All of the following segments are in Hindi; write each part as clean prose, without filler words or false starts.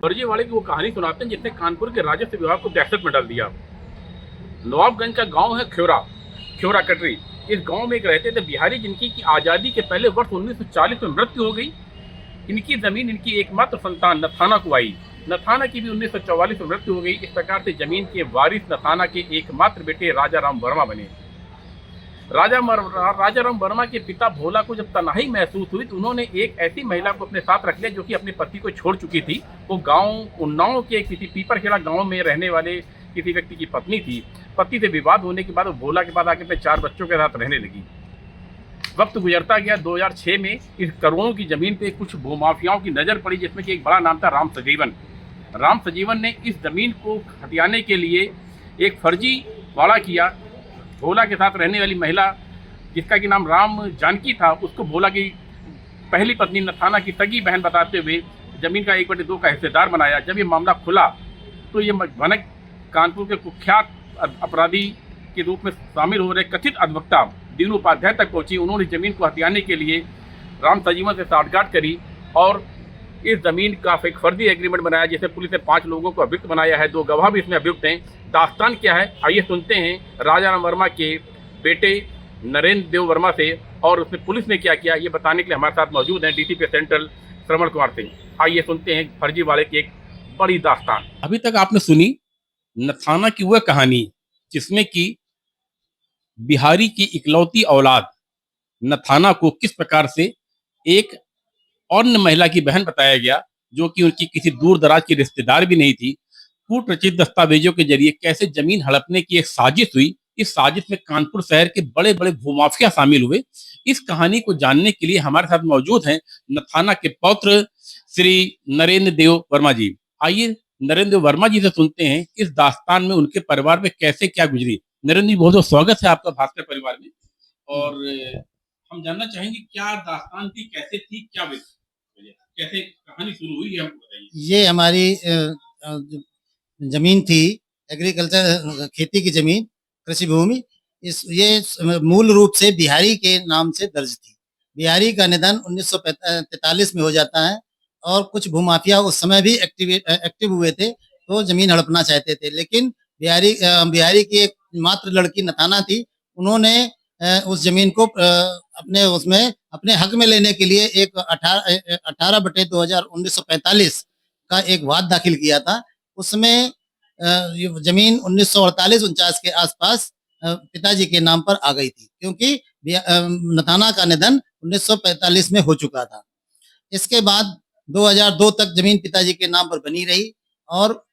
फर्जी वाले की वो कहानी सुनाते हैं जिसने कानपुर के राजस्व विभाग को दहशत में डाल दिया। नवाबगंज का गांव है ख्योरा, ख्योरा कटरी। इस गांव में एक रहते थे बिहारी जिनकी की आज़ादी के पहले वर्ष 1940 में मृत्यु हो गई। इनकी जमीन इनकी एकमात्र संतान नथाना को आई। नथाना की भी 1944 में मृत्यु हो गई। इस प्रकार से जमीन के वारिस नथाना के एकमात्र बेटे राजा राम वर्मा बने। राजा राम वर्मा के पिता भोला को जब तनाही महसूस हुई तो उन्होंने एक ऐसी महिला को अपने साथ रख लिया जो कि अपने पति को छोड़ चुकी थी। वो गांव उन्नाव के किसी पीपरखेड़ा गांव में रहने वाले किसी व्यक्ति की पत्नी थी। पति से विवाद होने के बाद वो भोला के पास आके अपने 4 बच्चों के साथ रहने लगी। वक्त गुजरता गया। 2006 में इस करोड़ों की जमीन पे कुछ भूमाफियाओं की नजर पड़ी, जिसमें कि एक बड़ा नाम था राम सजीवन। राम सजीवन ने इस जमीन को हथियाने के लिए एक फर्जी वाड़ा किया। भोला के साथ रहने वाली महिला जिसका कि नाम राम जानकी था, उसको भोला की पहली पत्नी नथाना की सगी बहन बताते हुए जमीन का 1/2 का हिस्सेदार बनाया। जब ये मामला खुला तो ये भनक कानपुर के कुख्यात अपराधी के रूप में शामिल हो रहे कथित अधिवक्ता दीनू उपाध्याय तक पहुंची। उन्होंने जमीन को हथियाने के लिए राम सजीवन से साठगांठ करी और इस जमीन का एक फर्जी एग्रीमेंट बनाया, जिसे पुलिस ने 5 लोगों को अभियुक्त बनाया है। 2 गवाह भी इसमें अभियुक्त हैं। दास्तान क्या है आइए सुनते हैं राजा राम वर्मा के बेटे नरेंद्र देव वर्मा से, और उसमें पुलिस ने क्या किया ये बताने के लिए हमारे साथ मौजूद हैं डीसीपी सेंट्रल श्रवण कुमार सिंह। आइए सुनते हैं फर्जी वाले की एक बड़ी दास्तान। अभी तक आपने सुनी नथाना की वह कहानी जिसमें कि बिहारी की इकलौती औलाद नथाना को किस प्रकार से एक अन्य महिला की बहन बताया गया, जो कि उनकी किसी दूर दराज की रिश्तेदार भी नहीं थी। कूट रचित दस्तावेजों के जरिए कैसे जमीन हड़पने की एक साजिश हुई। इस साजिश में कानपुर शहर के बड़े बड़े भूमाफिया शामिल हुए। इस कहानी को जानने के लिए हमारे साथ मौजूद हैं नथाना के पौत्र श्री नरेंद्र देव वर्मा जी। आइए नरेंद्र देव वर्मा जी से सुनते हैं इस दास्तान में उनके परिवार में कैसे क्या गुजरी। नरेंद्र जी, बहुत बहुत स्वागत है आपका भास्कर परिवार में। और हम जानना चाहेंगे क्या दास्तान थी, कैसे थी, क्या कैसे कहानी शुरू हुई है, हमको बताइए। ये हमारी जमीन थी, एग्रीकल्चर खेती की जमीन, कृषि भूमि। ये मूल रूप से बिहारी के नाम से दर्ज थी। बिहारी का निधन 1943 में हो जाता है और कुछ भूमाफिया उस समय भी एक्टिव हुए थे, तो जमीन हड़पना चाहते थे। लेकिन बिहारी की एक मात्र लड़की नथाना थी। उन्होंने उस जमीन को अपने हक में लेने के लिए एक 18/2000 1945 का एक वाद दाखिल किया था। उसमें ये जमीन 1948-49 के आसपास पिताजी के नाम पर आ गई थी, क्योंकि नथाना का निधन 1945 में हो चुका था। इसके बाद 2002 तक जमीन पिताजी के नाम पर बनी रही और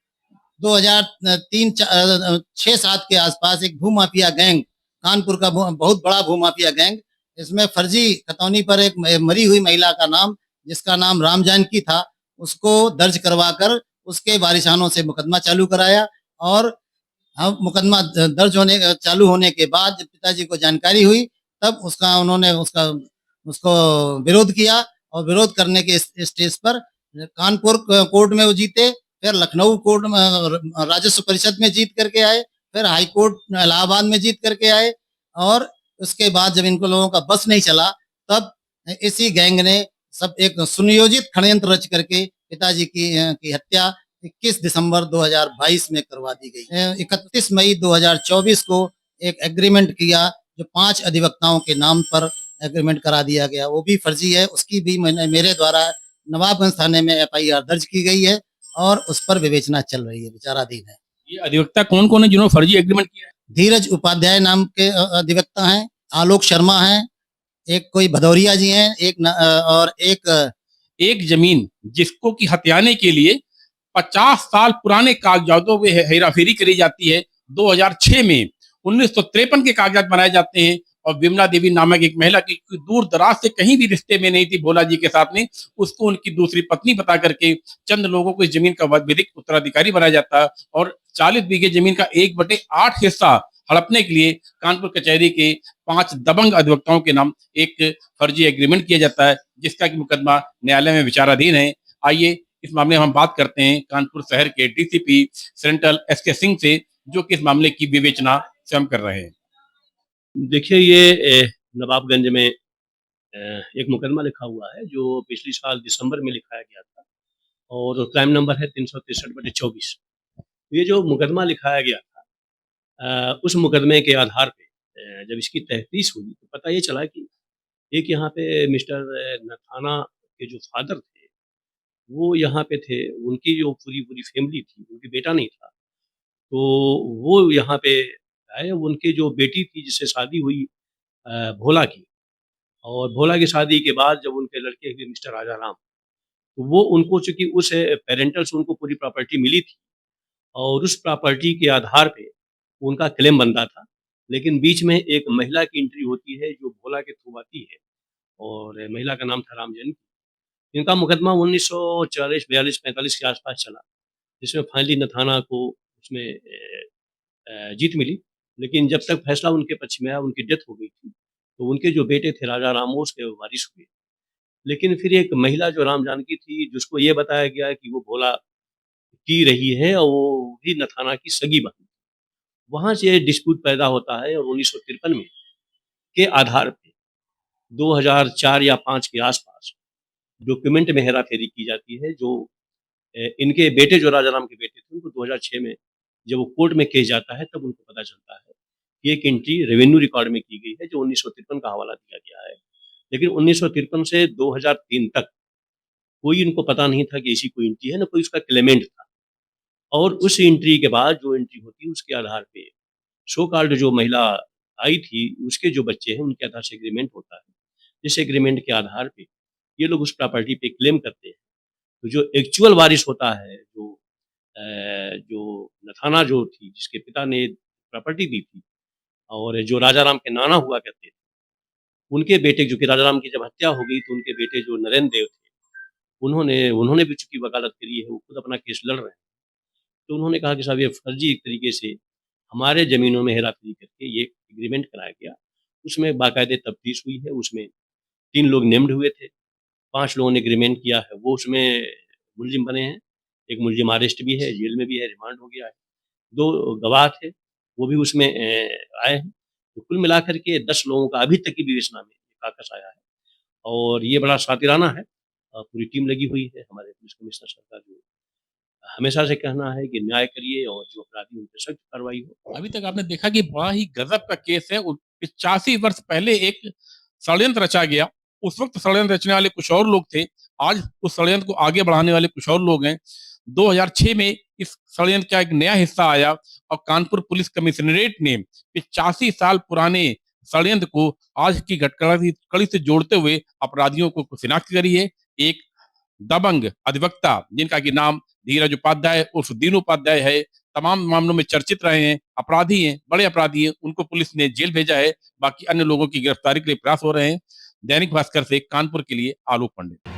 2003-6-7 के आसपास एक भूमाफिया गैंग, कानपुर का बहुत बड़ा भूमाफिया गैंग, इसमें फर्जी खतौनी पर एक मरी हुई महिला का नाम, जिसका नाम राम जानकी था, उसको दर्ज करवाकर उसके वारिसानों से मुकदमा चालू कराया। और हम मुकदमा दर्ज होने चालू होने के बाद जब पिताजी को जानकारी हुई, तब उन्होंने उसको विरोध किया और विरोध करने के स्टेज पर कानपुर कोर्ट में वो जीते, फिर लखनऊ कोर्ट में राजस्व परिषद में जीत करके आए, फिर हाई कोर्ट इलाहाबाद में जीत करके आए। और उसके बाद जब इनको लोगों का बस नहीं चला, तब इसी गैंग ने सब एक सुनियोजित षड्यंत्र रच करके पिताजी की हत्या 21 दिसंबर 2022 में करवा दी गई। 31 मई 2024 को एक एग्रीमेंट किया, जो 5 अधिवक्ताओं के नाम पर एग्रीमेंट करा दिया गया, वो भी फर्जी है। उसकी भी मेरे द्वारा नवाबगंज थाने में FIR दर्ज की गई है और उस पर विवेचना चल रही है, विचाराधीन है। ये अधिवक्ता कौन कौन है जिन्होंने फर्जी एग्रीमेंट किया है? धीरज उपाध्याय नाम के अधिवक्ता हैं, आलोक शर्मा हैं, एक कोई भदौरिया जी हैं, और एक जमीन जिसको कि हथियाने के लिए 50 साल पुराने कागजातों में हेराफेरी करी जाती है। 2006 में 1953 के कागजात बनाए जाते हैं और विमला देवी नामक एक महिला की दूर दराज से कहीं भी रिश्ते में नहीं थी भोला जी के साथ में, उसको उनकी दूसरी पत्नी बता करके चंद लोगों को इस जमीन का विधिक उत्तराधिकारी बनाया जाता है और 40 बीघे जमीन का 1/8 हिस्सा हड़पने के लिए कानपुर कचहरी के 5 दबंग अधिवक्ताओं के नाम एक फर्जी एग्रीमेंट किया जाता है, जिसका कि मुकदमा न्यायालय में विचाराधीन है। आइए इस मामले में हम बात करते हैं कानपुर शहर के डीसीपी सेंट्रल SK सिंह से, जो कि इस मामले की विवेचना स्वयं कर रहे हैं। देखिए, ये नवाबगंज में एक मुकदमा लिखा हुआ है, जो पिछली साल दिसंबर में लिखाया गया था। और क्राइम नंबर है 363/24। ये जो मुकदमा लिखाया गया था, उस मुकदमे के आधार पे जब इसकी तफ्तीश हुई तो पता ये चला कि एक यहाँ पे मिस्टर नथाना के जो फादर थे, वो यहाँ पे थे। उनकी जो पूरी फैमिली थी, उनकी बेटा नहीं था, तो वो यहाँ पे आए। उनकी जो बेटी थी जिससे शादी हुई भोला की, और भोला की शादी के बाद जब उनके लड़के हुए मिस्टर राजा राम, तो वो उनको चूँकि उस पैरेंटल से उनको पूरी प्रॉपर्टी मिली थी, और उस प्रॉपर्टी के आधार पे उनका क्लेम बनता था। लेकिन बीच में एक महिला की एंट्री होती है जो भोला के थ्रू आती है, और महिला का नाम था रामजन। इनका मुकदमा 1940, 42, 45 के आसपास चला, जिसमें फाइनली नथाना को उसमें जीत मिली। लेकिन जब तक फैसला उनके पक्ष में आया, उनकी डेथ हो गई थी, तो उनके जो बेटे थे राजा राम, वो उसके वारिस हुए। लेकिन फिर एक महिला जो राम जानकी थी, जिसको ये बताया गया कि वो भोला की रही है और वो भी नथाना की सगी बहन, वहाँ से डिस्प्यूट पैदा होता है। और 1953 में के आधार पे 2004 या 5 के आसपास डॉक्यूमेंट में हेरा-फेरी की जाती है। जो इनके बेटे जो राजाराम के बेटे थे, उनको 2006 में जब वो कोर्ट में केस जाता है, तब उनको पता चलता है कि एक एंट्री रेवेन्यू रिकॉर्ड में की गई है, जो 1953 का हवाला दिया गया है। लेकिन 1953 से 2003 तक कोई इनको पता नहीं था कि ऐसी कोई एंट्री है, ना कोई उसका क्लेमेंट था। और उस एंट्री के बाद जो एंट्री होती है, उसके आधार पे सो कॉल्ड जो महिला आई थी, उसके जो बच्चे हैं, उनके आधार से एग्रीमेंट होता है। जिस एग्रीमेंट के आधार पे ये लोग उस प्रॉपर्टी पे क्लेम करते हैं। तो जो एक्चुअल वारिस होता है, जो नथाना जो थी, जिसके पिता ने प्रॉपर्टी दी थी, और जो राजाराम के नाना हुआ करते थे, उनके बेटे, जो कि राजाराम की जब हत्या हो गई, तो उनके बेटे जो नरेंद्र देव थे, उन्होंने भी चूँकि वकालत करी है, वो खुद अपना केस लड़ रहे हैं। तो उन्होंने कहा कि साहब, ये फर्जी एक तरीके से हमारे ज़मीनों में हेरा-फेरी करके ये एग्रीमेंट कराया गया। उसमें बाकायदे तफ्तीश हुई है, उसमें 3 लोग नेम्ड हुए थे, 5 लोगों ने एग्रीमेंट किया है, वो उसमें मुलज़िम बने हैं। एक मुलज़िम अरेस्ट भी है, जेल में भी है, रिमांड हो गया है। 2 गवाह थे, वो भी उसमें आए हैं। तो कुल मिलाकर के 10 लोगों का अभी तक की विवेचना में काकस आया है, और ये बड़ा शातिराना है। पूरी टीम लगी हुई है, हमारे पुलिस कमिश्नर साहब का जो हमेशा से कहना है कि न्याय करिए और जो अपराधी उन पे सख्त कार्रवाई हो। अभी तक आपने देखा कि बड़ा ही गजब का केस है। 85 वर्ष पहले एक षड्यंत्र रचा गया। उस वक्त षड्यंत्र रचने वाले कुछ और लोग थे। आज उस षड्यंत्र को आगे बढ़ाने वाले कुछ और लोग हैं। 2006 में इस षड्यंत्र का एक नया हिस्सा आया और कानपुर पुलिस कमिश्नरेट ने 85 साल पुराने षड्यंत्र को आज की घटना कड़ी से जोड़ते हुए अपराधियों को शिनाख्त करी है। एक दबंग अधिवक्ता जिनका कि नाम धीरज उपाध्याय उर्फ दीनू उपाध्याय है, तमाम मामलों में चर्चित रहे हैं, अपराधी हैं, बड़े अपराधी हैं, उनको पुलिस ने जेल भेजा है। बाकी अन्य लोगों की गिरफ्तारी के लिए प्रयास हो रहे हैं। दैनिक भास्कर से कानपुर के लिए आलोक पंडित।